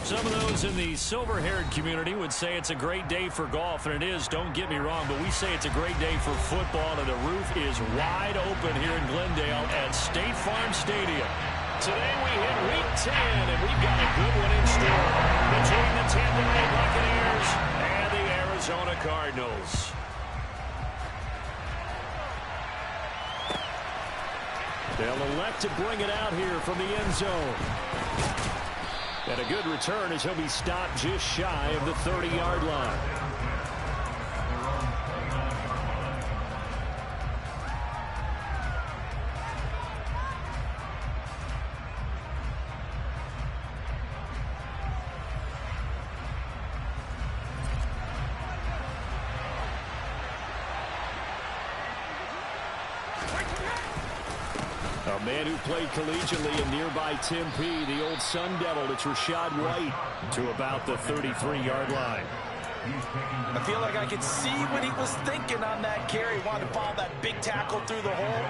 Some of those in the silver-haired community would say it's a great day for golf, and it is, don't get me wrong, but we say it's a great day for football, and the roof is wide open here in Glendale at State Farm Stadium. Today we hit Week 10, and we've got a good one in store between the Tampa Bay Buccaneers and the Arizona Cardinals. They'll elect to bring it out here from the end zone. And a good return as he'll be stopped just shy of the 30-yard line. A man who played collegiately in nearby Tempe, the old Sun Devil, it's Rachaad White, to about the 33-yard line. I feel like I could see what he was thinking on that carry. Wanted to follow that big tackle through the hole.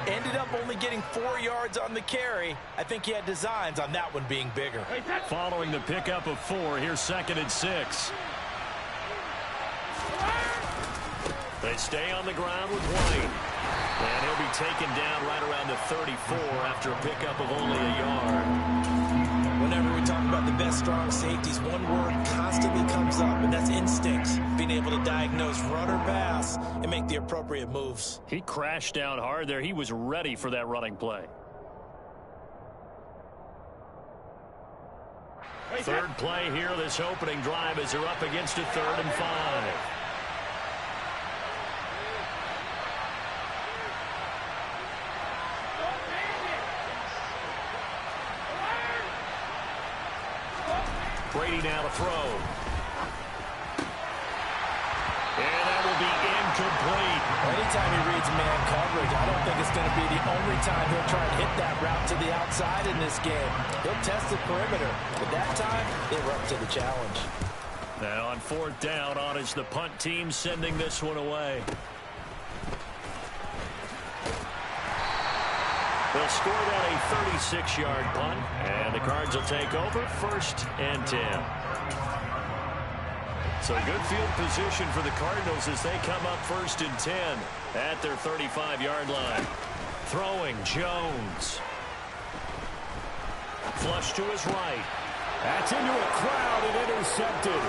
Ended up only getting 4 yards on the carry. I think he had designs on that one being bigger. Following the pickup of 4, here's 2nd and 6. They stay on the ground with White. And he'll be taken down right around the 34 after a pickup of only a yard. Whenever we talk about the best strong safeties, one word constantly comes up, and that's instincts. Being able to diagnose run or pass and make the appropriate moves. He crashed down hard there. He was ready for that running play. Third play here, this opening drive as they're up against a 3rd and 5. Brady now to throw. And that will be incomplete. Anytime he reads man coverage, I don't think it's going to be the only time he'll try and hit that route to the outside in this game. He'll test the perimeter, but that time, they were up to the challenge. Now on 4th down, on is the punt team sending this one away. They'll score that a 36-yard punt, and the Cards will take over 1st and 10. So good field position for the Cardinals as they come up 1st and 10 at their 35-yard line. Throwing, Jones. Flush to his right. That's into a crowd and intercepted.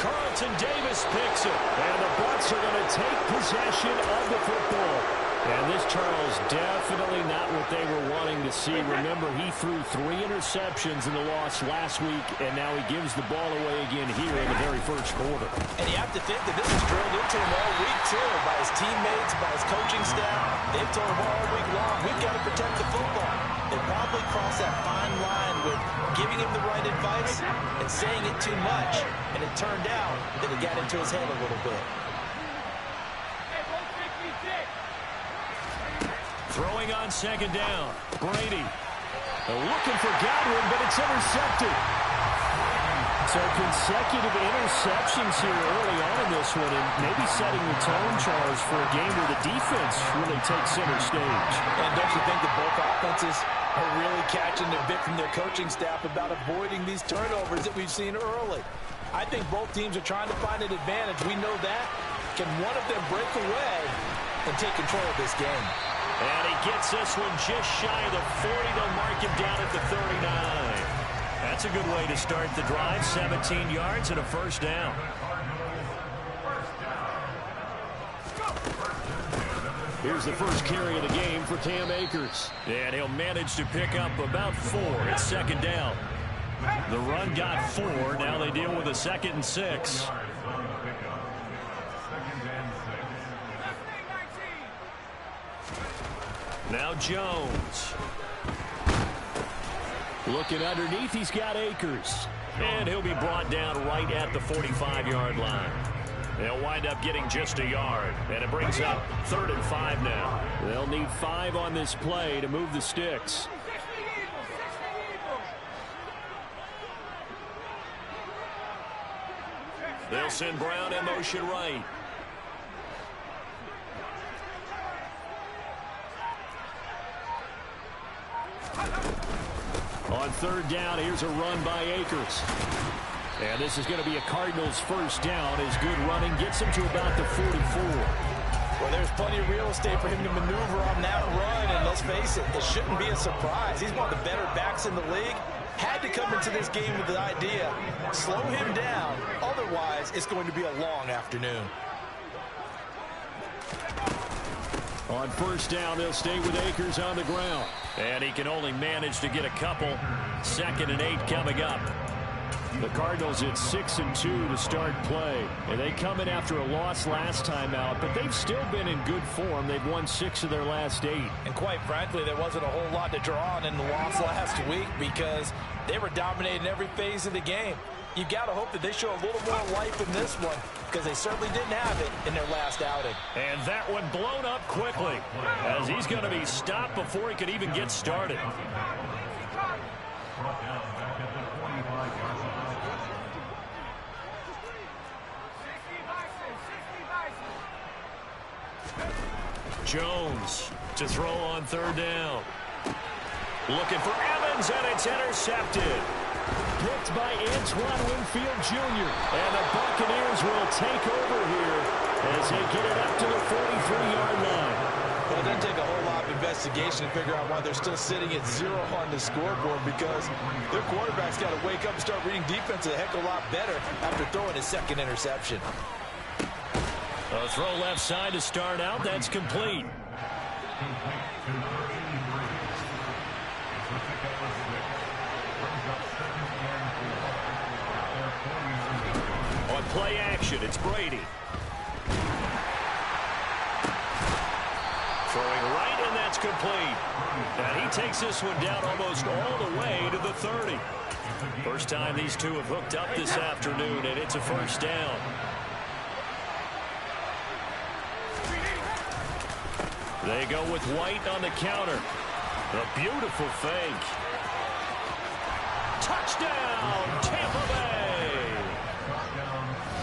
Carlton Davis picks it, and the Bucs are going to take possession of the football. And this, Charles, definitely not what they were wanting to see. Remember, he threw 3 interceptions in the loss last week, and now he gives the ball away again here in the very first quarter. And you have to think that this is drilled into him all week, too, by his teammates, by his coaching staff. They've told him all week long, we've got to protect the football. They probably crossed that fine line with giving him the right advice and saying it too much. And it turned out that it got into his head a little bit. Throwing on 2nd down. Brady. Looking for Godwin, but it's intercepted. So consecutive interceptions here early on in this one, and maybe setting the tone, Charles, for a game where the defense really takes center stage. And don't you think that both offenses are really catching the bit from their coaching staff about avoiding these turnovers that we've seen early? I think both teams are trying to find an advantage. We know that. Can one of them break away and take control of this game? And he gets this one just shy of the 40. They'll mark him down at the 39. That's a good way to start the drive. 17 yards and a 1st down. Here's the first carry of the game for Cam Akers. And he'll manage to pick up about 4. It's 2nd down. The run got 4. Now they deal with a 2nd and 6. Now Jones. Looking underneath, he's got Akers. And he'll be brought down right at the 45-yard line. They'll wind up getting just a yard. And it brings up 3rd and 5 now. They'll need 5 on this play to move the sticks. They'll send Brown in motion right. On On third down, here's a run by Akers. And this is going to be a Cardinals first down as good running gets him to about the 44. Well, there's plenty of real estate for him to maneuver on that run, and let's face it, it shouldn't be a surprise. He's one of the better backs in the league. Had to come into this game with the idea, slow him down, otherwise it's going to be a long afternoon. On first down, they'll stay with Akers on the ground. And he can only manage to get a couple. 2nd and 8 coming up. The Cardinals at 6-2 to start play. And they come in after a loss last time out, but they've still been in good form. They've won 6 of their last 8. And quite frankly, there wasn't a whole lot to draw on in the loss last week because they were dominating every phase of the game. You got to hope that they show a little more life in this one because they certainly didn't have it in their last outing. And that one blown up quickly as he's going to be stopped before he could even get started. Jones to throw on third down. Looking for Evans, and it's intercepted. Picked by Antoine Winfield Jr. And the Buccaneers will take over here as they get it up to the 43-yard line. Well, it doesn't take a whole lot of investigation to figure out why they're still sitting at 0 on the scoreboard because their quarterback's got to wake up and start reading defense a heck of a lot better after throwing his 2nd interception. A throw left side to start out. That's complete. On play action, it's Brady. Throwing right, and that's complete. And he takes this one down almost all the way to the 30. First time these two have hooked up this afternoon, and it's a first down. They go with White on the counter. A beautiful fake. Touchdown, Tampa Bay!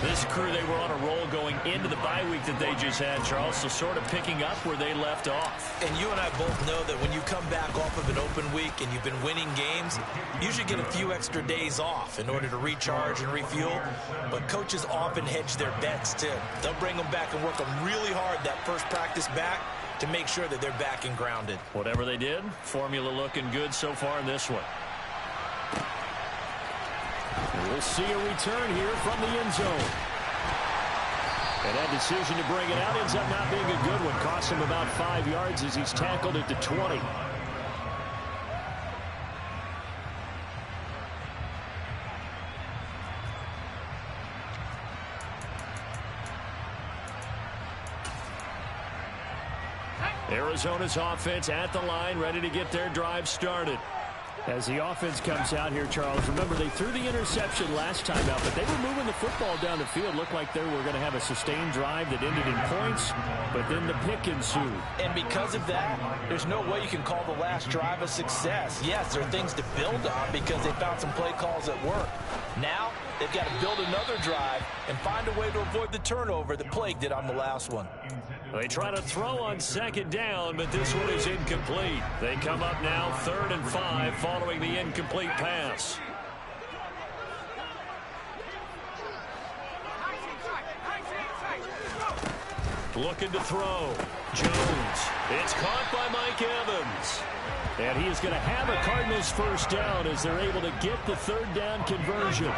This crew, they were on a roll going into the bye week that they just had, Charles, so sort of picking up where they left off. And you and I both know that when you come back off of an open week and you've been winning games, you should get a few extra days off in order to recharge and refuel. But coaches often hedge their bets, too. They'll bring them back and work them really hard that first practice back to make sure that they're back and grounded. Whatever they did, formula looking good so far in this one. We'll see a return here from the end zone. And that decision to bring it out ends up not being a good one. Costs him about 5 yards as he's tackled at the 20. Arizona's offense at the line, ready to get their drive started. As the offense comes out here, Charles, remember they threw the interception last time out, but they were moving the football down the field. Looked like they were going to have a sustained drive that ended in points, but then the pick ensued. And because of that, there's no way you can call the last drive a success. Yes, there are things to build on because they found some play calls that work. Now, they've got to build another drive and find a way to avoid the turnover that plagued it on the last one. They try to throw on second down, but this one is incomplete. They come up now 3rd and 5 following the incomplete pass. Looking to throw. Jones. It's caught by Mike Evans. And he is going to have a Cardinals first down as they're able to get the 3rd down conversion.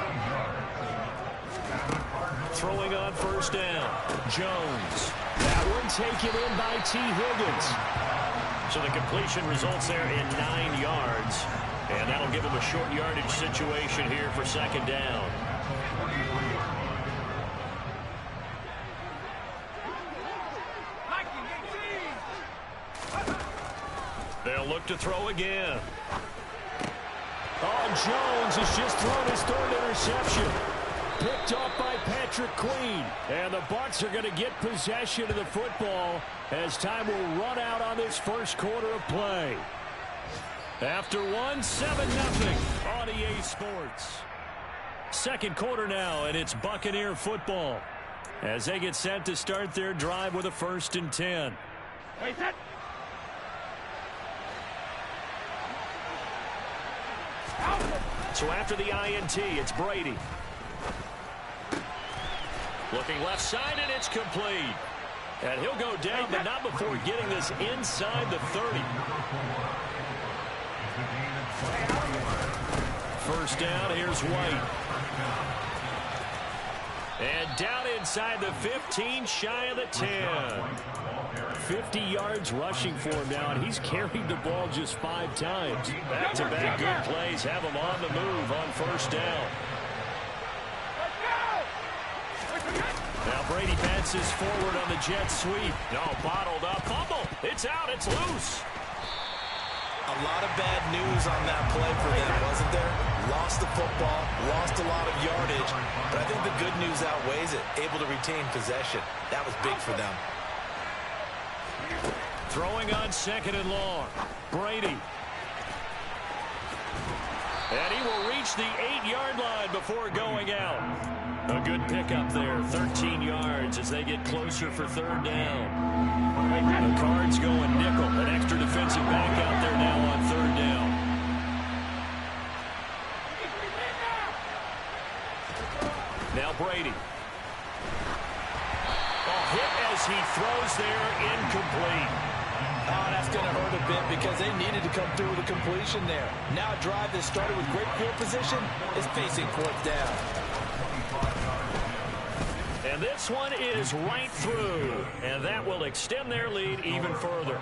Throwing on first down. Jones. That one taken in by T. Higgins. So the completion results there in 9 yards. And that'll give him a short yardage situation here for 2nd down. They'll look to throw again. Oh, Jones has just thrown his 3rd interception. Picked off by Patrick Queen. And the Bucs are going to get possession of the football as time will run out on this first quarter of play. After 7-0 on EA Sports. Second quarter now, and it's Buccaneer football as they get set to start their drive with a 1st and 10. Hey, set. So after the INT, it's Brady. Looking left side, and it's complete. And he'll go down, but not before getting this inside the 30. First down, here's White. And down inside the 15, shy of the 10. 50 yards rushing for him now, and he's carried the ball just 5 times. Back-to-back good plays have him on the move on first down. Now Brady bounces forward on the jet sweep. No, bottled up. Fumble. It's out. It's loose. A lot of bad news on that play for them, wasn't there? Lost the football, lost a lot of yardage, but I think the good news outweighs it. Able to retain possession. That was big for them. Throwing on second and long. Brady. And he will reach the 8-yard line before going out. A good pickup there, 13 yards as they get closer for third down. The Cards going nickel, an extra defensive back out there now on third down. Now Brady. Hit as he throws there, incomplete. Oh, that's going to hurt a bit because they needed to come through with a completion there. Now a drive that started with great field position is facing fourth down. And this one is right through, and that will extend their lead even further.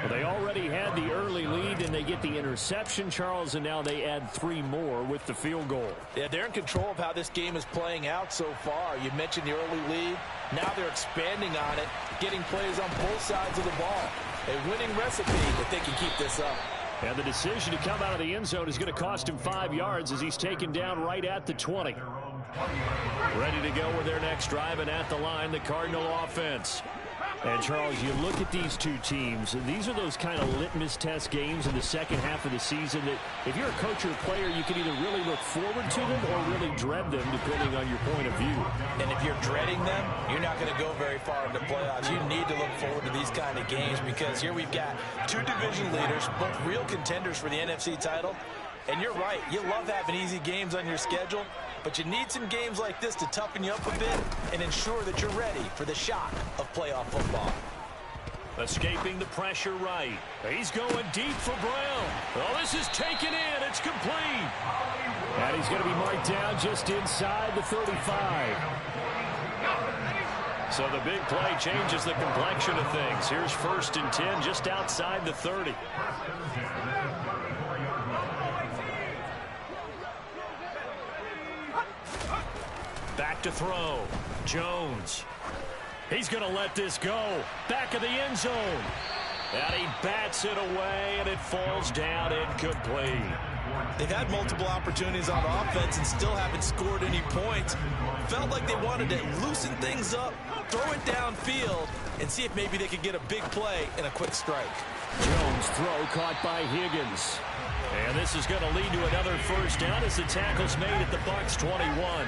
Well, they already had the early lead, and they get the interception, Charles, and now they add 3 more with the field goal. Yeah, they're in control of how this game is playing out so far. You mentioned the early lead. Now they're expanding on it, getting plays on both sides of the ball. A winning recipe if they can keep this up. And the decision to come out of the end zone is going to cost him 5 yards as he's taken down right at the 20. Ready to go with their next drive, and at the line, the Cardinal offense. And, Charles, you look at these two teams, and these are those kind of litmus test games in the second half of the season that if you're a coach or a player, you can either really look forward to them or really dread them, depending on your point of view. And if you're dreading them, you're not going to go very far in the playoffs. You need to look forward to these kind of games because here we've got 2 division leaders, both real contenders for the NFC title. And you're right, you love having easy games on your schedule, but you need some games like this to toughen you up a bit and ensure that you're ready for the shock of playoff football. Escaping the pressure right. He's going deep for Brown. Oh, this is taken in. It's complete. And he's going to be marked down just inside the 35. So the big play changes the complexion of things. Here's 1st and 10 just outside the 30. Back to throw. Jones. He's going to let this go. Back of the end zone. And he bats it away, and it falls down incomplete. They've had multiple opportunities on offense and still haven't scored any points. Felt like they wanted to loosen things up, throw it downfield, and see if maybe they could get a big play and a quick strike. Jones' throw caught by Higgins. And this is going to lead to another first down as the tackle's made at the Bucs 21.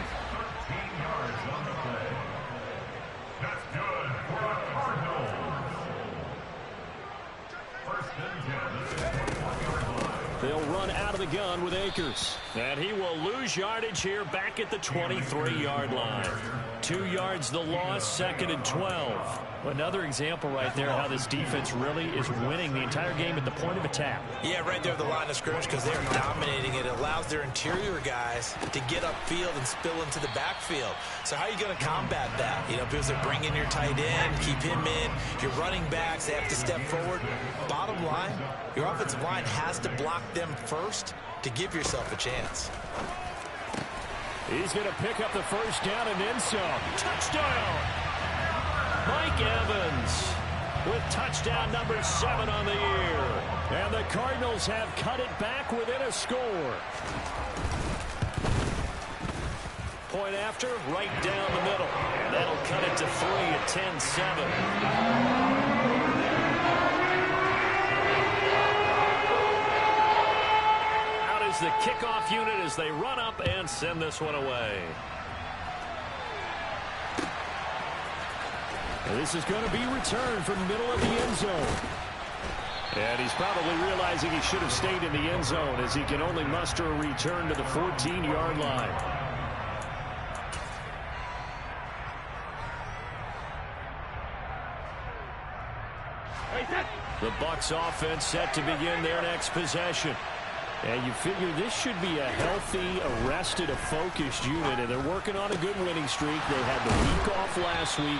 They'll run out of the gun with Akers. And he will lose yardage here back at the 23-yard line. 2 yards the loss, 2nd and 12. Another example right there how this defense really is winning the entire game at the point of attack. Yeah, right there at the line of scrimmage because they're dominating it. It allows their interior guys to get upfield and spill into the backfield. So how are you going to combat that? You know, because they're bringing your tight end, keep him in. Your running backs, they have to step forward. Bottom line, your offensive line has to block them first to give yourself a chance. He's going to pick up the first down and then some. Touchdown! Mike Evans with touchdown number 7 on the year. And the Cardinals have cut it back within a score. Point after, right down the middle. And that'll cut it to 3 at 10-7. The kickoff unit as they run up and send this one away. And this is going to be returned from the middle of the end zone. And he's probably realizing he should have stayed in the end zone as he can only muster a return to the 14-yard line. The Bucs offense set to begin their next possession. And you figure this should be a healthy, arrested, a focused unit, and they're working on a good winning streak. They had the week off last week.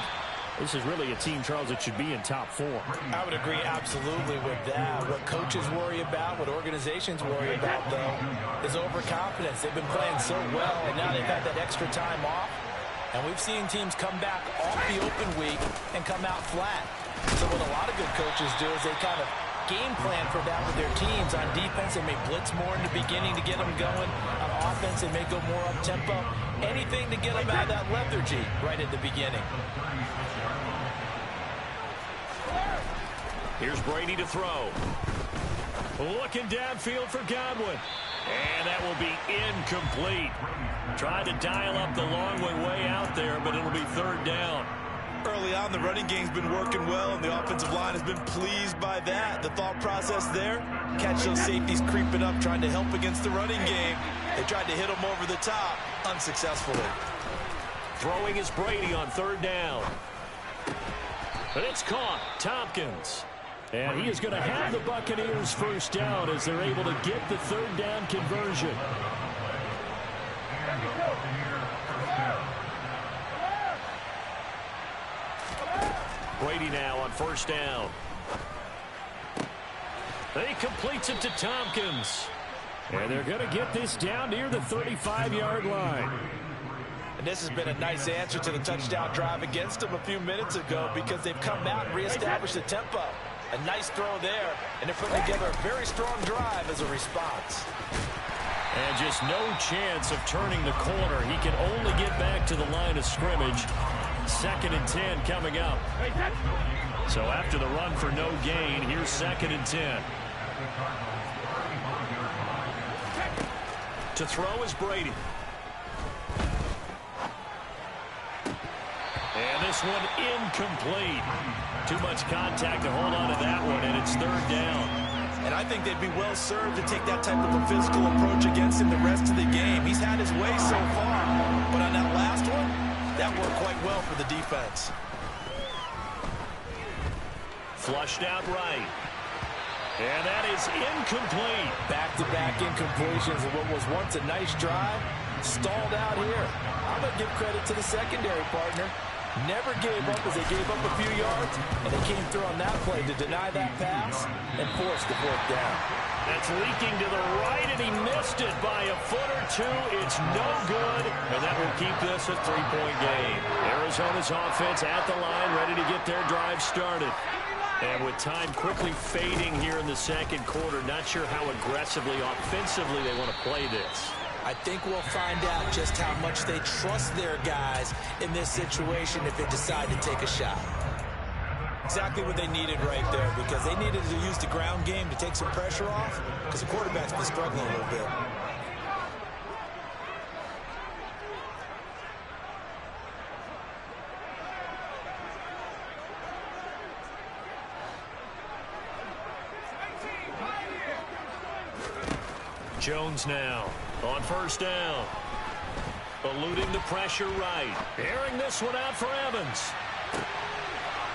This is really a team, Charles, that should be in top 4. I would agree absolutely with that. What coaches worry about, what organizations worry about, though, is overconfidence. They've been playing so well, and now they've had that extra time off. And we've seen teams come back off the open week and come out flat. So what a lot of good coaches do is they kind of game plan for that with their teams. On defense, they may blitz more in the beginning to get them going. On offense, they may go more up-tempo. Anything to get them out of that lethargy right at the beginning. Here's Brady to throw. Looking downfield for Godwin. And that will be incomplete. Tried to dial up the long way out there, but it'll be third down. Early on, the running game's been working well, and the offensive line has been pleased by that. The thought process there, catch those safeties creeping up, trying to help against the running game. They tried to hit them over the top, unsuccessfully. Throwing is Brady on third down. But it's caught. Tompkins. And he is going to have the Buccaneers first down as they're able to get the third down conversion. Brady now on first down. He completes it to Tompkins. And they're going to get this down near the 35-yard line. And this has been a nice answer to the touchdown drive against them a few minutes ago because they've come out and reestablished the tempo. A nice throw there, and they're putting together a very strong drive as a response. And just no chance of turning the corner. He can only get back to the line of scrimmage. 2nd and 10 coming up. So after the run for no gain, here's 2nd and 10. To throw is Brady. And this one incomplete. Too much contact to hold on to that one, and it's third down. And I think they'd be well served to take that type of a physical approach against him the rest of the game. He's had his way so far, but on that last one, that worked quite well for the defense. Flushed out right. And that is incomplete. Back-to-back incompletions of what was once a nice drive. Stalled out here. I'm going to give credit to the secondary partner. Never gave up as they gave up a few yards, and they came through on that play to deny that pass and force the fourth down. That's leaking to the right, and he missed it by a foot or two. It's no good, and that will keep this a 3-point game. Arizona's offense at the line, ready to get their drive started. And with time quickly fading here in the second quarter, not sure how aggressively, offensively they want to play this. I think we'll find out just how much they trust their guys in this situation if they decide to take a shot. Exactly what they needed right there, because they needed to use the ground game to take some pressure off, because the quarterback's been struggling a little bit. Jones now on first down. Eluding the pressure right. Airing this one out for Evans.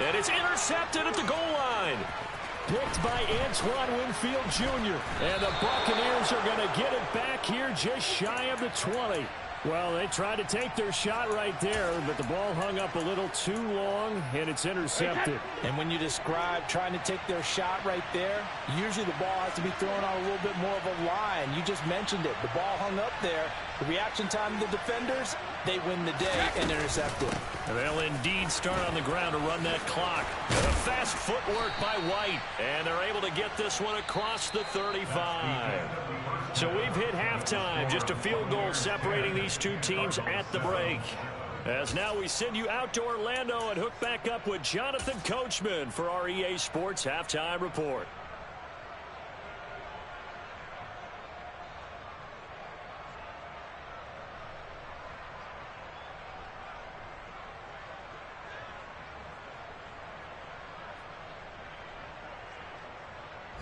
And it's intercepted at the goal line. Picked by Antoine Winfield Jr. And the Buccaneers are going to get it back here just shy of the 20. Well, they tried to take their shot right there, but the ball hung up a little too long, and it's intercepted. And when you describe trying to take their shot right there, usually the ball has to be thrown on a little bit more of a line. You just mentioned it. The ball hung up there. The reaction time of the defenders, they win the day and intercept it. They'll indeed start on the ground to run that clock. A fast footwork by White, and they're able to get this one across the 35. So we've hit halftime, just a field goal separating these two teams at the break. As now we send you out to Orlando and hook back up with Jonathan Coachman for our EA Sports Halftime Report.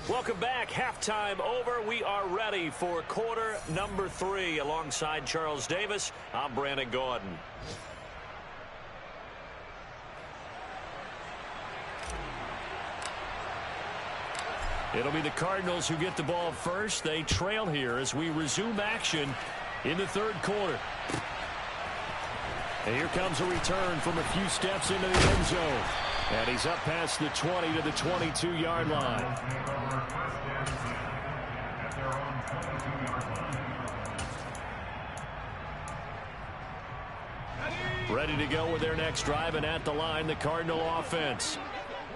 Welcome back. Halftime over. We are ready for quarter number 3. Alongside Charles Davis, I'm Brandon Gordon. It'll be the Cardinals who get the ball first. They trail here as we resume action in the third quarter. And here comes a return from a few steps into the end zone. And he's up past the 20 to the 22-yard line. Ready to go with their next drive, and at the line, the Cardinal offense.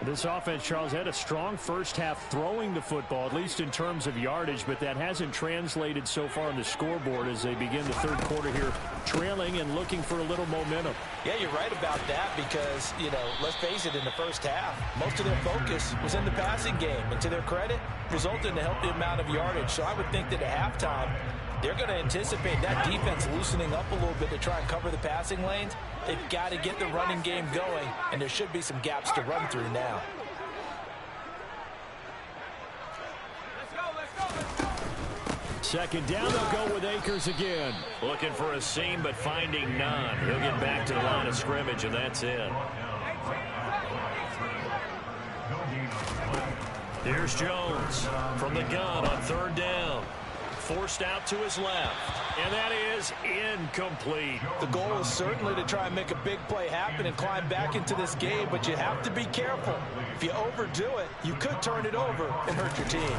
This offense, Charles, had a strong first half throwing the football, at least in terms of yardage, but that hasn't translated so far on the scoreboard as they begin the third quarter here, trailing and looking for a little momentum. Yeah, you're right about that because, let's face it, in the first half, most of their focus was in the passing game, and to their credit, resulted in a healthy amount of yardage. So I would think that at halftime, they're going to anticipate that defense loosening up a little bit to try and cover the passing lanes. They've got to get the running game going, and there should be some gaps to run through now. Second down, they'll go with Akers again. Looking for a seam, but finding none. He'll get back to the line of scrimmage, and that's it. Here's Jones from the gun on third down. Forced out to his left, and that is incomplete. The goal is certainly to try and make a big play happen and climb back into this game, but you have to be careful. If you overdo it, you could turn it over and hurt your team.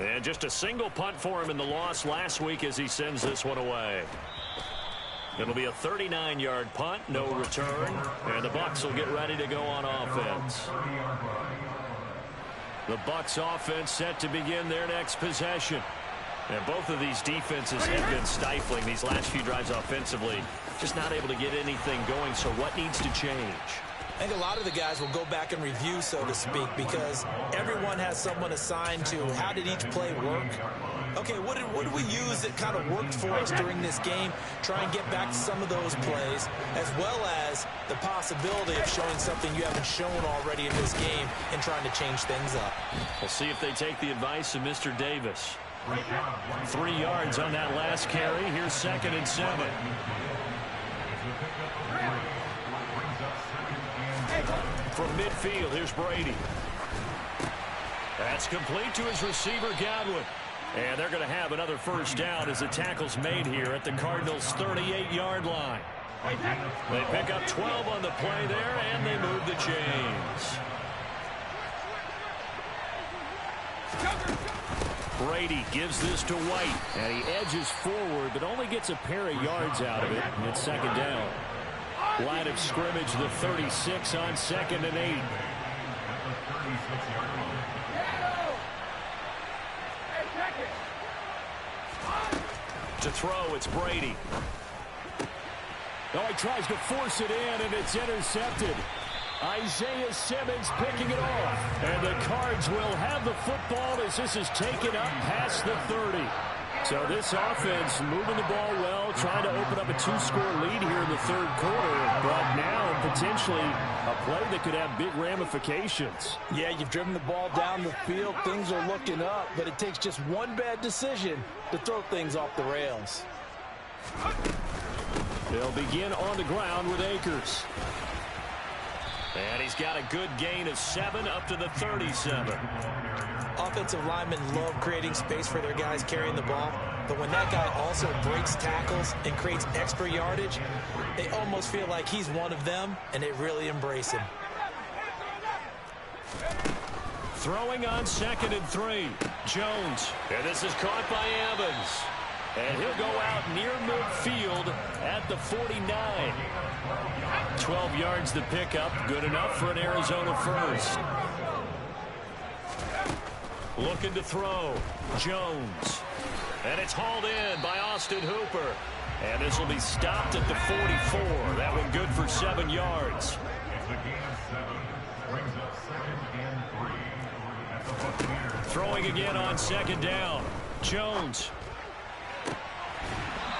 And just a single punt for him in the loss last week as he sends this one away. It'll be a 39-yard punt, no return, and the Bucs will get ready to go on offense. The Bucs offense set to begin their next possession. And both of these defenses have been stifling these last few drives offensively. Just not able to get anything going, so what needs to change? I think a lot of the guys will go back and review, so to speak, because everyone has someone assigned to how did each play work. Okay, what did we use that kind of worked for us during this game? Try and get back to some of those plays, as well as the possibility of showing something you haven't shown already in this game and trying to change things up. We'll see if they take the advice of Mr. Davis. 3 yards on that last carry. Here's 2nd and 7. From midfield, here's Brady. That's complete to his receiver, Godwin. And they're going to have another first down as the tackle's made here at the Cardinals' 38-yard line. They pick up 12 on the play there, and they move the chains. Brady gives this to White, and he edges forward, but only gets a pair of yards out of it, and it's 2nd down. Line of scrimmage, the 36 on 2nd and 8. To throw, it's Brady. Oh, he tries to force it in, and it's intercepted. Isaiah Simmons picking it off. And the Cards will have the football as this is taken up past the 30. So this offense moving the ball well, trying to open up a 2-score lead here in the third quarter. But now potentially a play that could have big ramifications. Yeah, you've driven the ball down the field. Things are looking up, but it takes just one bad decision to throw things off the rails. They'll begin on the ground with Akers. And he's got a good gain of 7 up to the 37. Offensive linemen love creating space for their guys carrying the ball, but when that guy also breaks tackles and creates extra yardage, they almost feel like he's one of them, and they really embrace him. Throwing on 2nd and 3. Jones. And this is caught by Evans. And he'll go out near midfield at the 49. 12 yards to pick up. Good enough for an Arizona first. Looking to throw. Jones. And it's hauled in by Austin Hooper. And this will be stopped at the 44. That one good for 7 yards. Throwing again on 2nd down. Jones.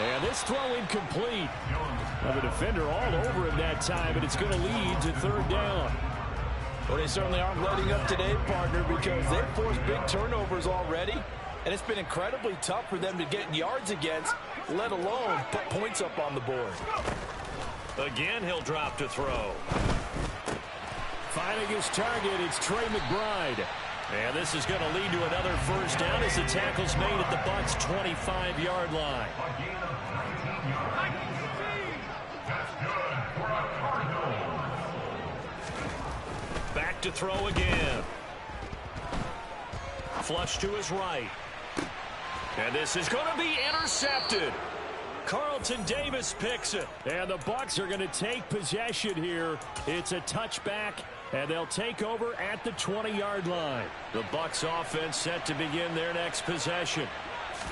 And this throw incomplete. Well, the defender all over him that time, and it's going to lead to 3rd down. Well, they certainly aren't letting up today, partner, because they've forced big turnovers already, and it's been incredibly tough for them to get yards against, let alone put points up on the board. Again, he'll drop to throw. Finding his target, it's Trey McBride. And this is going to lead to another first down as the tackle's made at the Bucs' 25-yard line. Back to throw again. Flush to his right. And this is going to be intercepted. Carlton Davis picks it. And the Bucs are going to take possession here. It's a touchback, and they'll take over at the 20-yard line. The Bucs offense set to begin their next possession.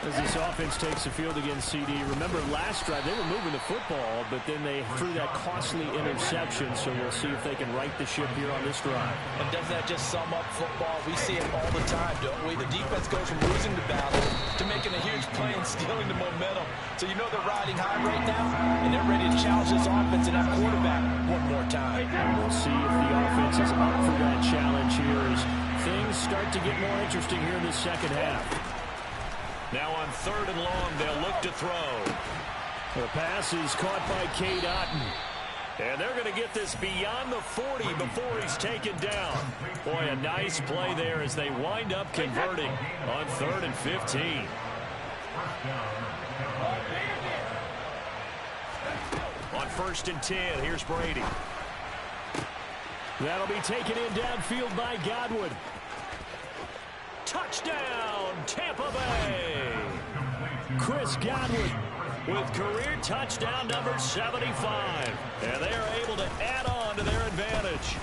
As this offense takes the field against CD, remember last drive they were moving the football, but then they threw that costly interception, so we'll see if they can right the ship here on this drive. And doesn't that just sum up football? We see it all the time, don't we? The defense goes from losing the battle to making a huge play and stealing the momentum. So you know they're riding high right now, and they're ready to challenge this offense and that quarterback one more time. We'll see if the offense is up for that challenge here as things start to get more interesting here in the second half. Now on 3rd and long, they'll look to throw. The pass is caught by Cade Otton. And they're going to get this beyond the 40 before he's taken down. Boy, a nice play there as they wind up converting on 3rd and 15. On 1st and 10, here's Brady. That'll be taken in downfield by Godwin. Touchdown, Tampa Bay. Chris Godwin with career touchdown number 75. And they are able to add on to their advantage.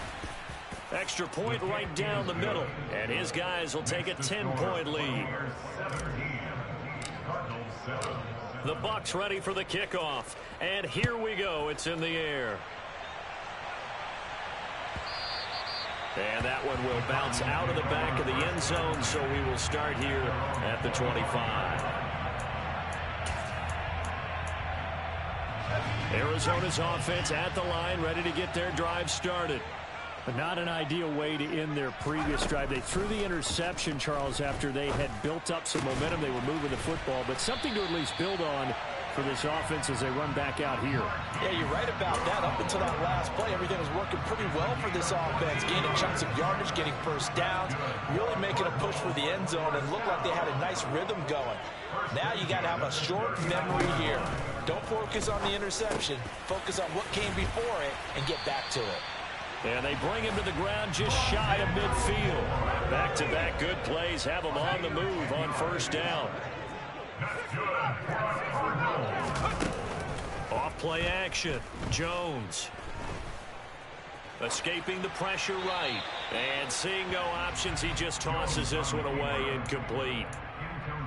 Extra point right down the middle. And his guys will take a 10-point lead. The Bucs ready for the kickoff. And here we go. It's in the air. And that one will bounce out of the back of the end zone, so we will start here at the 25. Arizona's offense at the line, ready to get their drive started. But not an ideal way to end their previous drive. They threw the interception, Charles, after they had built up some momentum. They were moving the football, but something to at least build on for this offense as they run back out here. Yeah, you're right about that. Up until that last play, everything was working pretty well for this offense. Gaining chunks of yardage, getting first downs, really making a push for the end zone, and looked like they had a nice rhythm going. Now you got to have a short memory here. Don't focus on the interception. Focus on what came before it and get back to it. And they bring him to the ground just shy of midfield. Back-to-back good plays have him on the move on 1st down. Off play action. Jones. Escaping the pressure right. And seeing no options, he just tosses this one away incomplete.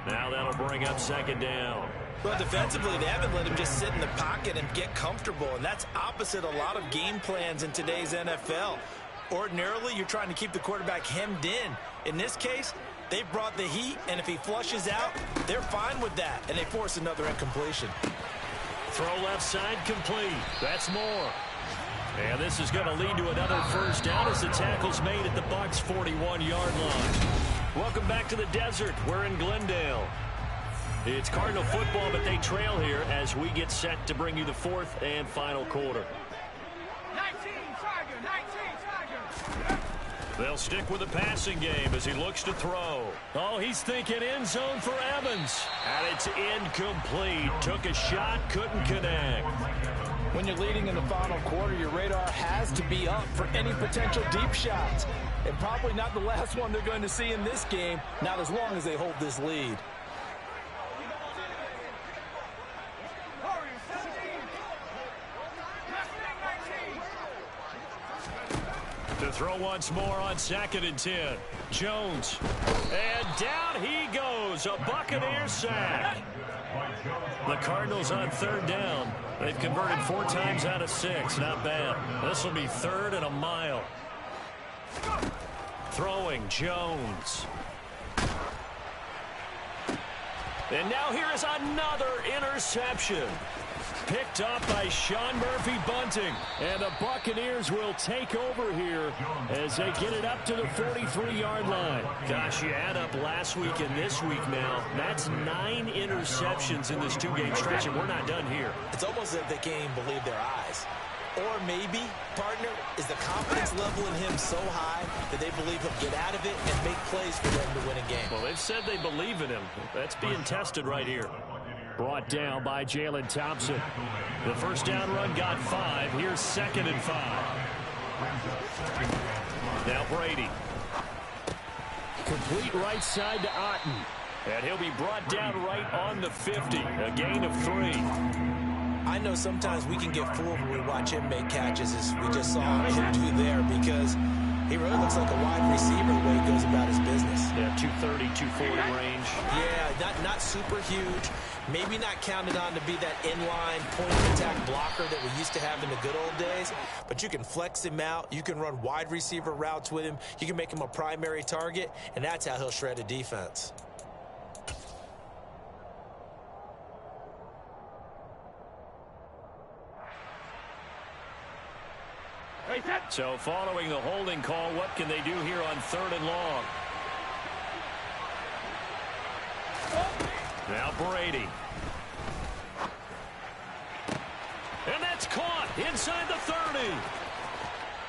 Now that'll bring up 2nd down. Well, defensively, they haven't let him just sit in the pocket and get comfortable, and that's opposite a lot of game plans in today's NFL. Ordinarily, you're trying to keep the quarterback hemmed in. In this case, they brought the heat, and if he flushes out, they're fine with that, and they force another incompletion. Throw left side complete. That's more. And this is going to lead to another first down as the tackle's made at the Bucs' 41-yard line. Welcome back to the desert. We're in Glendale. It's Cardinal football, but they trail here as we get set to bring you the 4th and final quarter. 19, Tiger, 19, Tiger. They'll stick with the passing game as he looks to throw. Oh, he's thinking end zone for Evans. And it's incomplete. Took a shot, couldn't connect. When you're leading in the final quarter, your radar has to be up for any potential deep shots. And probably not the last one they're going to see in this game, not as long as they hold this lead. To throw once more on 2nd and 10. Jones. And down he goes. A Buccaneer sack. The Cardinals on 3rd down. They've converted 4 times out of 6. Not bad. This will be 3rd and a mile. Throwing Jones. And now here is another interception. Picked up by Sean Murphy-Bunting. And the Buccaneers will take over here as they get it up to the 43-yard line. Gosh, you add up last week and this week now. That's 9 interceptions in this two-game stretch, and we're not done here. It's almost as if they can't even believe their eyes. Or maybe, partner, is the confidence level in him so high that they believe he'll get out of it and make plays for them to win a game. Well, they've said they believe in him. That's being tested right here. Brought down by Jalen Thompson. The first down run got 5. Here's 2nd and 5. Now Brady. Complete right side to Otten. And he'll be brought down right on the 50. A gain of 3. I know sometimes we can get fooled when we watch him make catches, as we just saw him do there, because he really looks like a wide receiver the way he goes about his business. Yeah, 230, 240 range. Yeah, not super huge. Maybe not counted on to be that inline point-of-attack blocker that we used to have in the good old days. But you can flex him out. You can run wide receiver routes with him. You can make him a primary target, and that's how he'll shred a defense. So following the holding call, what can they do here on 3rd and long? Now Brady. And that's caught inside the 30.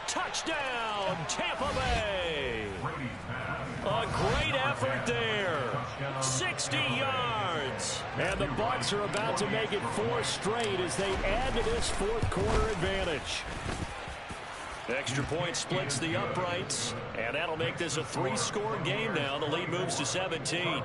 Touchdown, Tampa Bay. A great effort there. 60 yards. And the Bucs are about to make it 4 straight as they add to this 4th quarter advantage. Extra point splits the uprights, and that'll make this a 3-score game now. The lead moves to 17.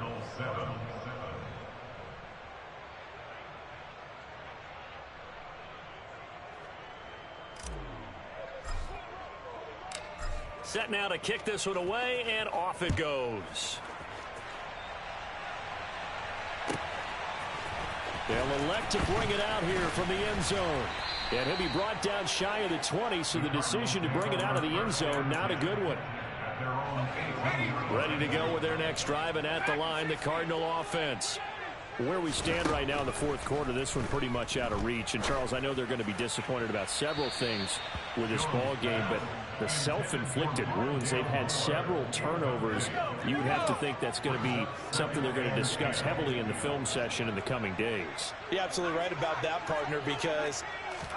Set now to kick this one away, and off it goes. They'll elect to bring it out here from the end zone. And he'll be brought down shy of the 20, so the decision to bring it out of the end zone, not a good one. Ready to go with their next drive, and at the line, the Cardinal offense. Where we stand right now in the 4th quarter, this one pretty much out of reach. And, Charles, I know they're going to be disappointed about several things with this ball game, but the self-inflicted wounds, they've had several turnovers. You would have to think that's going to be something they're going to discuss heavily in the film session in the coming days. You're absolutely right about that, partner, because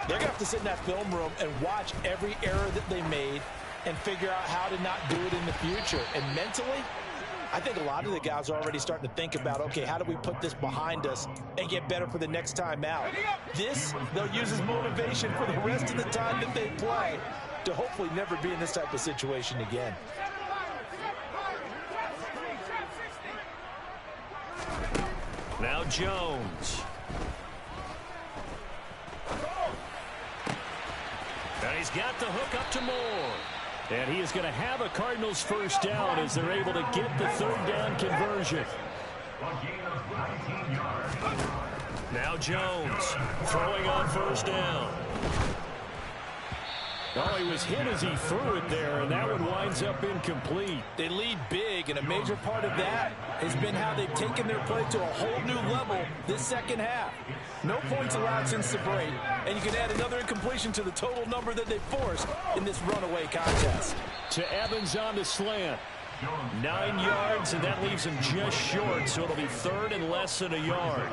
they're going to have to sit in that film room and watch every error that they made and figure out how to not do it in the future. And mentally, I think a lot of the guys are already starting to think about, okay, how do we put this behind us and get better for the next time out? This, they'll use as motivation for the rest of the time that they play to hopefully never be in this type of situation again. Now Jones. And he's got the hook up to Moore. And he is going to have a Cardinals first down as they're able to get the 3rd down conversion. Now Jones throwing on first down. Oh, he was hit as he threw it there, and that one winds up incomplete. They lead big, and a major part of that has been how they've taken their play to a whole new level this second half. No points allowed since the break, and you can add another incompletion to the total number that they forced in this runaway contest. To Evans on the slant. 9 yards, and that leaves him just short, so it'll be 3rd and less than a yard.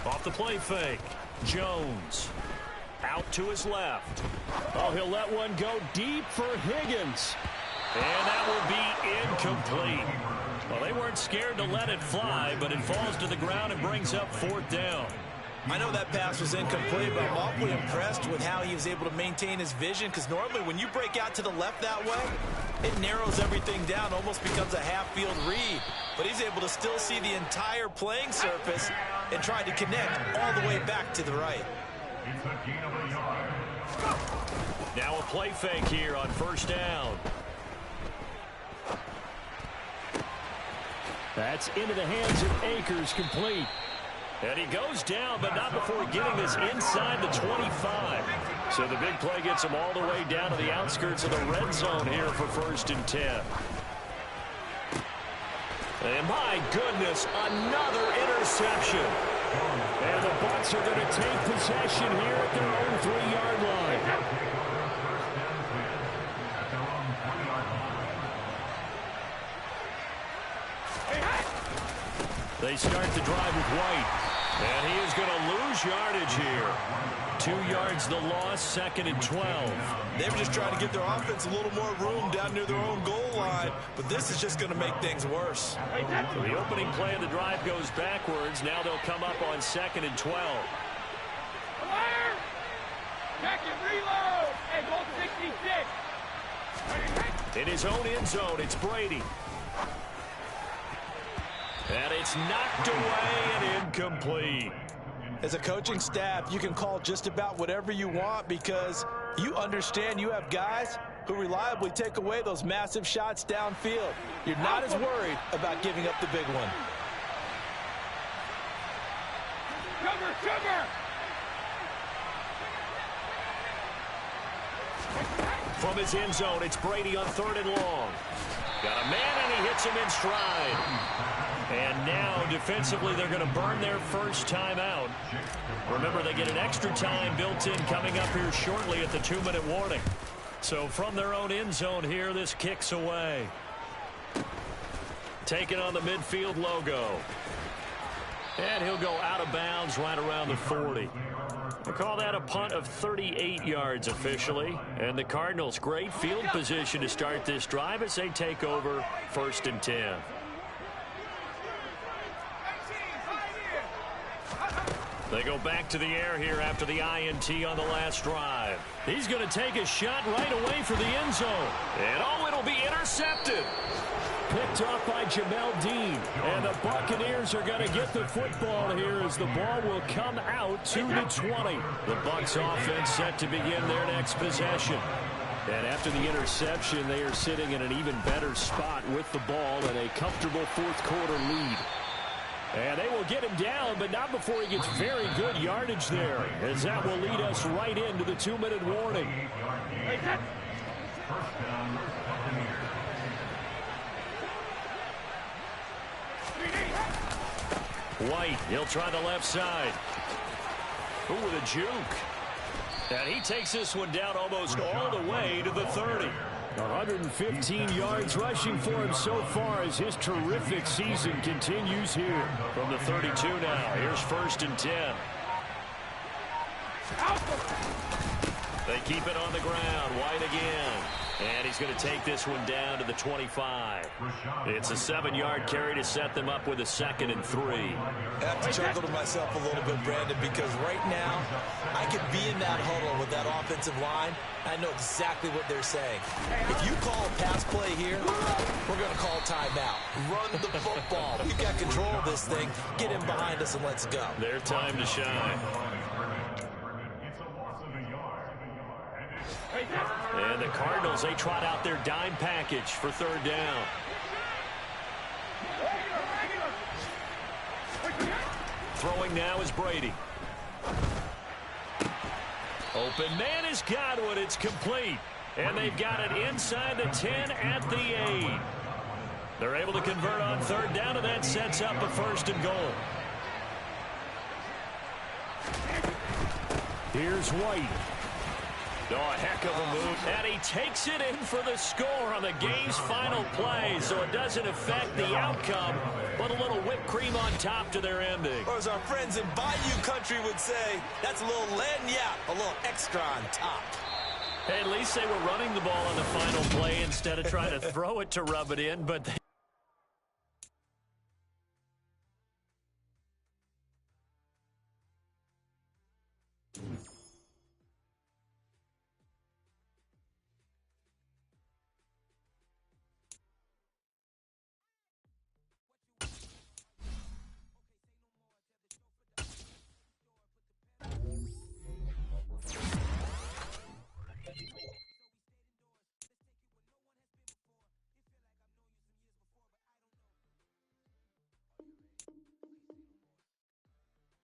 Off the play fake. Jones. Out to his left. Oh, he'll let one go deep for Higgins. And that will be incomplete. Well, they weren't scared to let it fly, but it falls to the ground and brings up 4th down. I know that pass was incomplete, but I'm awfully impressed with how he was able to maintain his vision, because normally when you break out to the left that way, it narrows everything down, almost becomes a half-field read. But he's able to still see the entire playing surface and try to connect all the way back to the right. Now a play fake here on first down. That's into the hands of Akers, complete. And he goes down, but not before getting this inside the 25. So the big play gets him all the way down to the outskirts of the red zone here for 1st and 10. And my goodness, another interception. And the Bucs are going to take possession here at their own 3-yard line. They start the drive with White. And he is going to lose yardage here. 2 yards the loss, 2nd and 12. They were just trying to give their offense a little more room down near their own goal line, but this is just going to make things worse. So the opening play of the drive goes backwards. Now they'll come up on 2nd and 12. Check and reload. Hey, go 66. In his own end zone, it's Brady. And it's knocked away and incomplete. As a coaching staff, you can call just about whatever you want because you understand you have guys who reliably take away those massive shots downfield. You're not as worried about giving up the big one. Sugar! From his end zone, it's Brady on 3rd and long. Got a man, and he hits him in stride. And now, defensively, they're going to burn their first time out. Remember, they get an extra time built in coming up here shortly at the 2-minute warning. So from their own end zone here, this kicks away. Taking on the midfield logo. And he'll go out of bounds right around the 40. We'll call that a punt of 38 yards officially. And the Cardinals, great field position to start this drive as they take over 1st and 10. They go back to the air here after the INT on the last drive. He's going to take a shot right away for the end zone. And oh, it'll be intercepted. Picked off by Jamel Dean. And the Buccaneers are going to get the football here as the ball will come out to the 20. The Bucs offense set to begin their next possession. And after the interception, they are sitting in an even better spot with the ball and a comfortable 4th quarter lead. And they will get him down, but not before he gets very good yardage there, as that will lead us right into the 2-minute warning. White, he'll try the left side. Ooh, with a juke. And he takes this one down almost all the way to the 30. 115 yards rushing for him so far as his terrific season continues here. From the 32 now, here's 1st and 10. They keep it on the ground. White again. And he's going to take this one down to the 25. It's a 7-yard carry to set them up with a 2nd and 3. I have to chuckle to myself a little bit, Brandon, because right now I could be in that huddle with that offensive line. I know exactly what they're saying. If you call a pass play here, we're going to call timeout. Run the football. We've got control of this thing. Get in behind us and let's go. Their time to shine. And the Cardinals, they trot out their dime package for 3rd down. Throwing now is Brady. Open man has got one. It's complete. And they've got it inside the 10 at the 8. They're able to convert on 3rd down, and that sets up a 1st and goal. Here's White. Oh, a heck of a move. And he takes it in for the score on the game's final play, so it doesn't affect the outcome, but a little whipped cream on top to their ending. Or as our friends in Bayou Country would say, that's a little lagniappe, a little extra on top. Hey, at least they were running the ball on the final play instead of trying to throw it to rub it in, but they